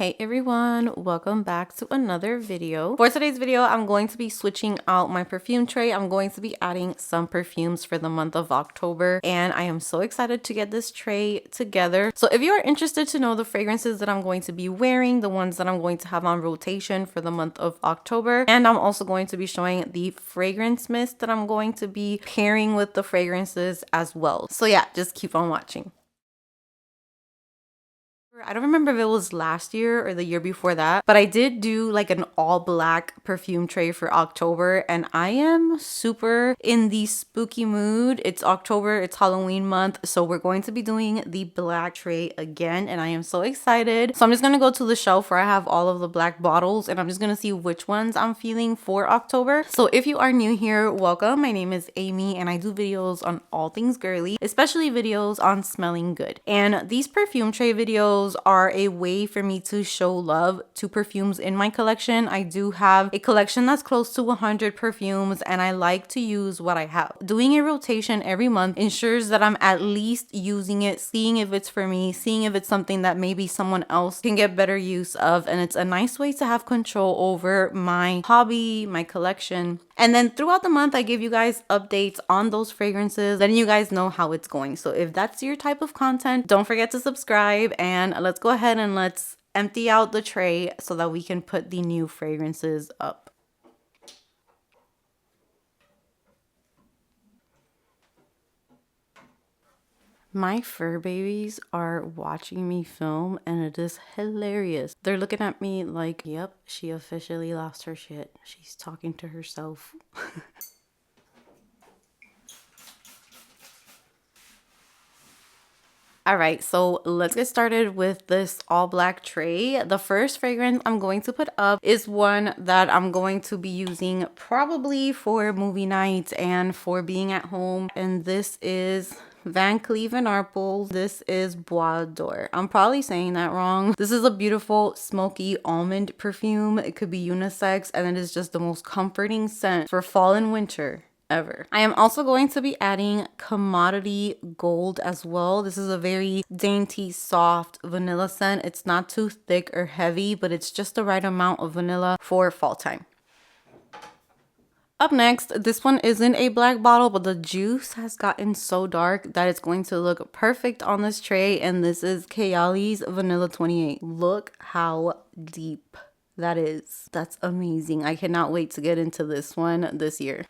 Hey everyone, welcome back to another video. For today's video, I'm going to be switching out my perfume tray. I'm going to be adding some perfumes for the month of October, and I am so excited to get this tray together. So if you are interested to know the fragrances that I'm going to be wearing, the ones that I'm going to have on rotation for the month of October, and I'm also going to be showing the fragrance mist that I'm going to be pairing with the fragrances as well. So yeah, just keep on watching. I don't remember if it was last year or the year before that, but I did do like an all black perfume tray for October, and I am super in the spooky mood. It's October, it's Halloween month, so we're going to be doing the black tray again, and I am so excited. So I'm just gonna go to the shelf where I have all of the black bottles, and I'm just gonna see which ones I'm feeling for October. So if you are new here, welcome. My name is Amy, and I do videos on all things girly, especially videos on smelling good. And these perfume tray videos are a way for me to show love to perfumes in my collection. I do have a collection that's close to 100 perfumes, and I like to use what I have. Doing a rotation every month ensures that I'm at least using it, seeing if it's for me, seeing if it's something that maybe someone else can get better use of, and it's a nice way to have control over my hobby, my collection. And then throughout the month, I give you guys updates on those fragrances, letting you guys know how it's going. So if that's your type of content, don't forget to subscribe, and let's go ahead and let's empty out the tray so that we can put the new fragrances up. My fur babies are watching me film, and it is hilarious. They're looking at me like, yep, she officially lost her shit. She's talking to herself. All right, so let's get started with this all black tray. The first fragrance I'm going to put up is one that I'm going to be using probably for movie nights and for being at home. And this is Van Cleef & Arpels. This is Bois d'Or. I'm probably saying that wrong. This is a beautiful smoky almond perfume. It could be unisex, and it is just the most comforting scent for fall and winter ever. I am also going to be adding Commodity Gold as well. This is a very dainty, soft vanilla scent. It's not too thick or heavy, but it's just the right amount of vanilla for fall time. Up next, this one isn't a black bottle, but the juice has gotten so dark that it's going to look perfect on this tray, and this is Kayali's Vanilla 28. Look how deep that is. That's amazing. I cannot wait to get into this one this year.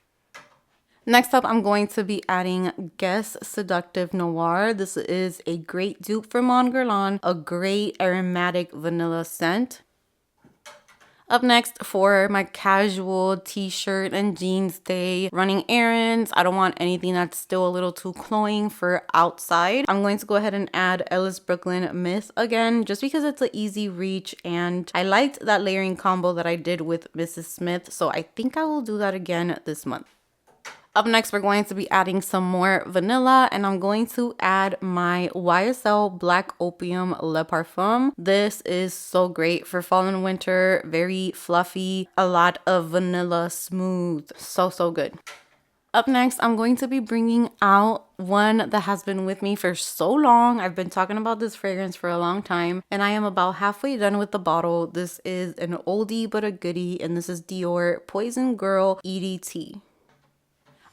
Next up, I'm going to be adding Guess Seductive Noir. This is a great dupe from Mon Guerlain, a great aromatic vanilla scent. Up next, for my casual t-shirt and jeans day, running errands, I don't want anything that's still a little too cloying for outside. I'm going to go ahead and add Ellis Brooklyn Myth again, just because it's an easy reach, and I liked that layering combo that I did with Mrs. Smith, so I think I will do that again this month. Up next, we're going to be adding some more vanilla, and I'm going to add my YSL Black Opium Le Parfum. This is so great for fall and winter, very fluffy, a lot of vanilla, smooth, so good. Up next, I'm going to be bringing out one that has been with me for so long. I've been talking about this fragrance for a long time, and I am about halfway done with the bottle. This is an oldie but a goodie, and this is Dior Poison Girl EDT.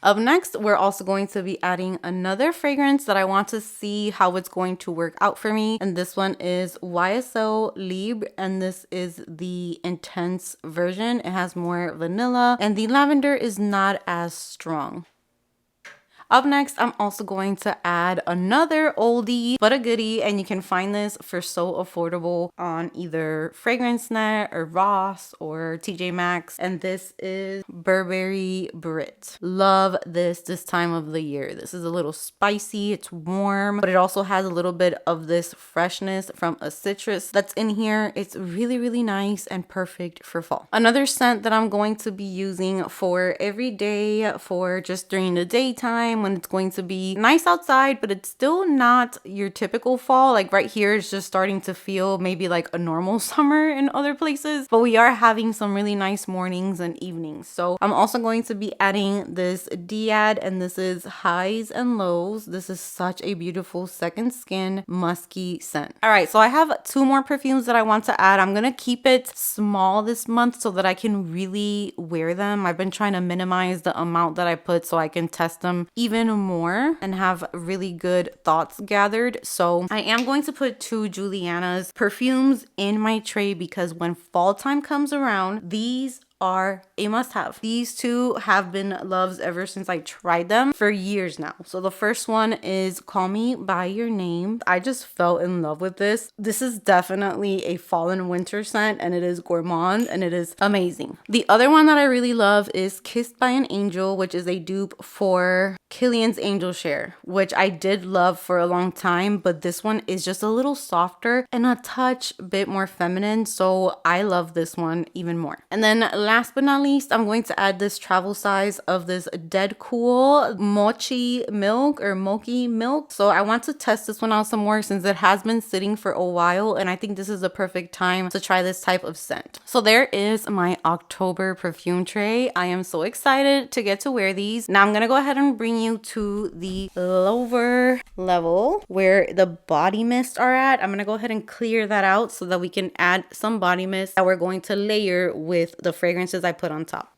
Up next, we're also going to be adding another fragrance that I want to see how it's going to work out for me. And this one is YSL Libre, and this is the intense version. It has more vanilla, and the lavender is not as strong. Up next, I'm also going to add another oldie but a goodie, and you can find this for so affordable on either FragranceNet or Ross or TJ Maxx, and this is Burberry Brit. Love this time of the year. This is a little spicy, it's warm, but it also has a little bit of this freshness from a citrus that's in here. It's really nice and perfect for fall. Another scent that I'm going to be using for every day, for just during the daytime time when it's going to be nice outside, but it's still not your typical fall. Like right here, it's just starting to feel maybe like a normal summer in other places, but we are having some really nice mornings and evenings. So I'm also going to be adding this Diad, and this is Highs and Lows. This is such a beautiful second skin musky scent. All right, so I have 2 more perfumes that I want to add. I'm gonna keep it small this month so that I can really wear them. I've been trying to minimize the amount that I put so I can test them even more and have really good thoughts gathered. So I am going to put 2 Juliana's perfumes in my tray because when fall time comes around, these are a must-have. These 2 have been loves ever since I tried them for years now. So the first one is Call Me By Your Name. I just fell in love with this. This is definitely a fall and winter scent, and it is gourmand and it is amazing. The other one that I really love is Kissed by an Angel, which is a dupe for Kilian's Angel Share, which I did love for a long time, but this one is just a little softer and a touch bit more feminine, so I love this one even more. And then last but not least, I'm going to add this travel size of this Dead Cool Mochi Milk or Mochi Milk. So I want to test this one out some more since it has been sitting for a while, and I think this is the perfect time to try this type of scent. So there is my October perfume tray. I am so excited to get to wear these. Now I'm gonna go ahead and bring you to the lower level where the body mists are at. I'm gonna go ahead and clear that out so that we can add some body mist that we're going to layer with the fragrances I put on top.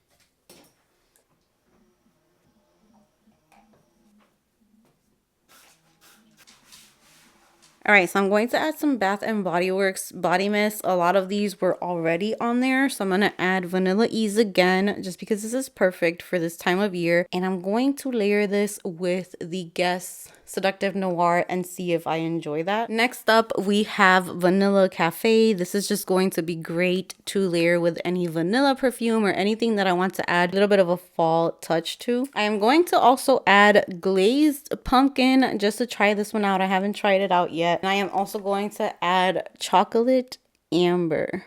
All right, so I'm going to add some Bath and Body Works body mist. A lot of these were already on there, so I'm going to add Vanilla Ease again just because this is perfect for this time of year. And I'm going to layer this with the Guess Seductive Noir and see if I enjoy that. Next up, we have Vanilla Cafe. This is just going to be great to layer with any vanilla perfume or anything that I want to add a little bit of a fall touch to. I am going to also add Glazed Pumpkin just to try this one out. I haven't tried it out yet. And I am also going to add Chocolate Amber.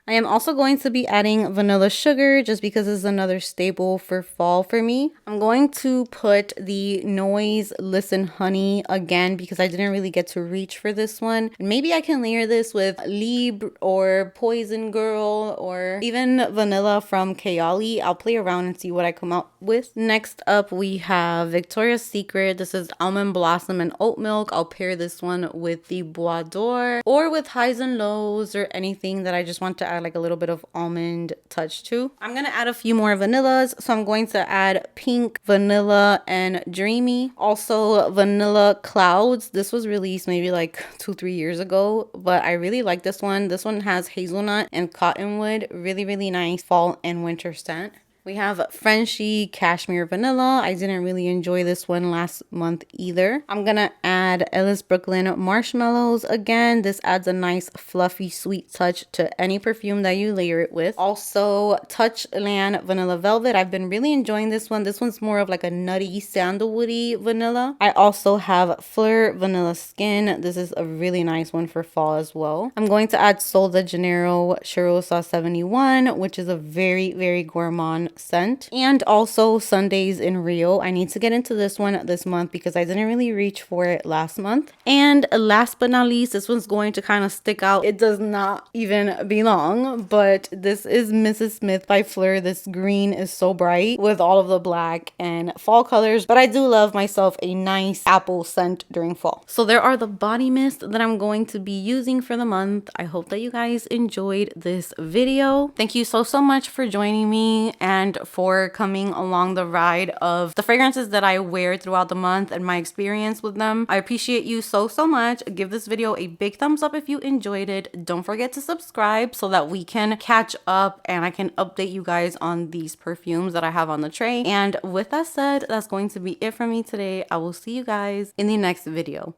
I am also going to be adding Vanilla Sugar just because it's another staple for fall for me. I'm going to put the Noise Listen Honey again because I didn't really get to reach for this one. Maybe I can layer this with Libre or Poison Girl or even Vanilla from Kayali. I'll play around and see what I come out with. Next up, we have Victoria's Secret. This is Almond Blossom and Oat Milk. I'll pair this one with the Bois d'Or or with Highs and Lows or anything that I just want to add like a little bit of almond touch to. I'm gonna add a few more vanillas, so I'm going to add Pink, Vanilla, and Dreamy. Also Vanilla Clouds. This was released maybe like 2-3 years ago, but I really like this one. This one has hazelnut and cottonwood. Really nice fall and winter scent. We have Frenchie Cashmere Vanilla. I didn't really enjoy this one last month either. I'm gonna add Ellis Brooklyn Marshmallows again. This adds a nice fluffy sweet touch to any perfume that you layer it with. Also Touchland Vanilla Velvet. I've been really enjoying this one. This one's more of like a nutty sandalwoody vanilla. I also have Fleur Vanilla Skin. This is a really nice one for fall as well. I'm going to add Sol de Janeiro Cheirosa 71, which is a very gourmand scent, and also Sundays in Rio. I need to get into this one this month because I didn't really reach for it last month. And last but not least, this one's going to kind of stick out. It does not even belong, but this is Mrs. Smith by Fleur. This green is so bright with all of the black and fall colors, but I do love myself a nice apple scent during fall. So there are the body mist that I'm going to be using for the month. I hope that you guys enjoyed this video. Thank you so much for joining me and for coming along the ride of the fragrances that I wear throughout the month and my experience with them. I appreciate you so much. Give this video a big thumbs up if you enjoyed it. Don't forget to subscribe so that we can catch up and I can update you guys on these perfumes that I have on the tray. And with that said, that's going to be it for me today. I will see you guys in the next video.